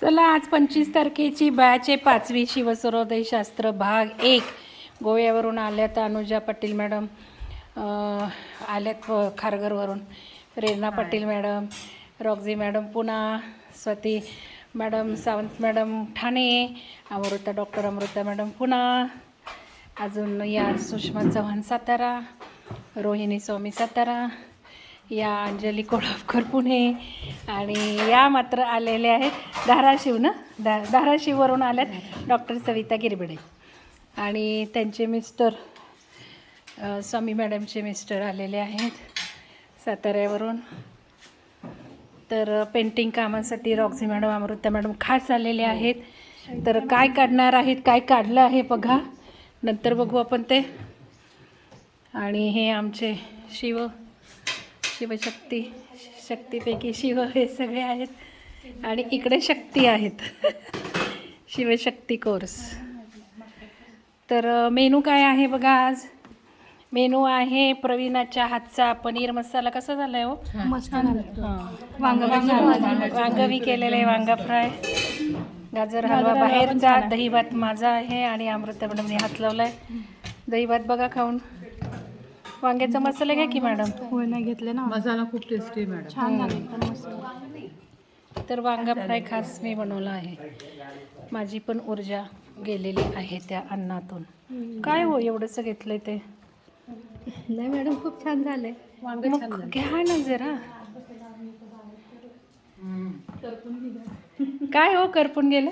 चला, आज 25 तारखेची बॅच 5वी शिवसुरोदय शास्त्र भाग 1 गोव्यावरून आल्यात. अनुजा पाटील मॅडम आल्यात खारघरवरून, Prerna Patil madam, Roxy madam Pune, Swati madam Sawant madam Thane, doctor Amruta madam Pune, अजून या सुषमा चव्हाण सातारा, रोहिणी स्वामी सातारा, या अंजली कोळावकर पुणे, आणि या मात्र आलेल्या आहेत धाराशिव धाराशिववरून आल्यात डॉक्टर सविता गिरबिडे, आणि त्यांचे मिस्टर स्वामी मॅडमचे मिस्टर आलेले आहेत साताऱ्यावरून. तर पेंटिंग कामासाठी रॉक्झी मॅडम, अमृता मॅडम खास आलेले आहेत. तर काय काढणार आहेत, काय काढलं आहे बघा, नंतर बघू आपण ते. आणि हे आमचे शिवशक्ती, शक्तीपैकी शिव हे सगळे आहेत, आणि इकडे शक्ती आहेत शिवशक्ती कोर्स. तर मेनू काय आहे बघा. आज मेनू आहे प्रवीणाच्या हातचा पनीर मसाला. कसा झाला आहे हो? मस्त झालं. वांगवी केलेलं आहे, वांगा फ्राय, गाजर हलवा बाहेरचा, दही भात माझा आहे, आणि अमृता मॅडमने हात लावला आहे. दही भात बघा खाऊन. वांग्याचा मसाला घ्या की मॅडम. होय, नाही घेतले ना. मसाला खूप टेस्टी मॅडम, छान झाले. तर वांगा फ्राय खास मी बनवला आहे. माझी पण ऊर्जा गेलेली आहे त्या अन्नातून. काय हो एवढंसं घेतलंय ते? नाही मॅडम, खूप छान झाले. मग घ्या ना जरा. काय हो करपून गेलं?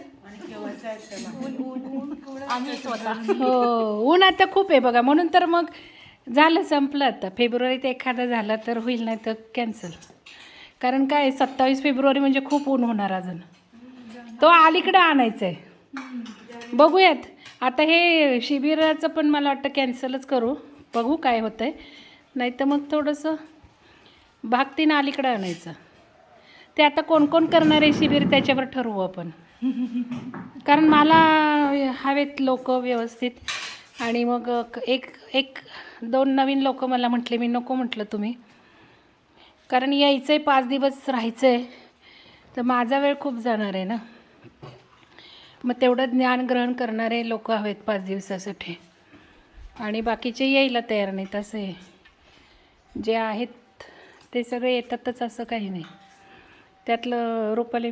हो, ऊन आता खूप आहे बघा, म्हणून तर मग झालं, संपलं आता. फेब्रुवारीत एखादा झाला तर होईल, नाही तर कॅन्सल. कारण काय 27 फेब्रुवारी म्हणजे खूप ऊन होणार अजून. तो अलीकडं आणायचं आहे. बघूयात आता. हे शिबिराचं पण मला वाटतं कॅन्सलच करू, बघू काय होतं आहे. नाही तर मग थोडंसं भागतीनं अलीकडं आणायचं. ते आता कोण कोण करणार आहे शिबिर त्याच्यावर ठरवू आपण. कारण मला हवेत लोक व्यवस्थित, आणि मग एक दोन नवीन लोक मला म्हटले, मी नको म्हटलं तुम्ही, कारण यायचं आहे 5 दिवस राहायचं आहे, तर माझा वेळ खूप जाणार आहे ना. मग तेवढं ज्ञान ग्रहण करणारे लोक हवेत 5 दिवसासाठी, आणि बाकीचे यायला तयार नाहीत. असं आहे, जे आहेत ते सगळे येतातच असं काही नाही. त्यातलं रुपाली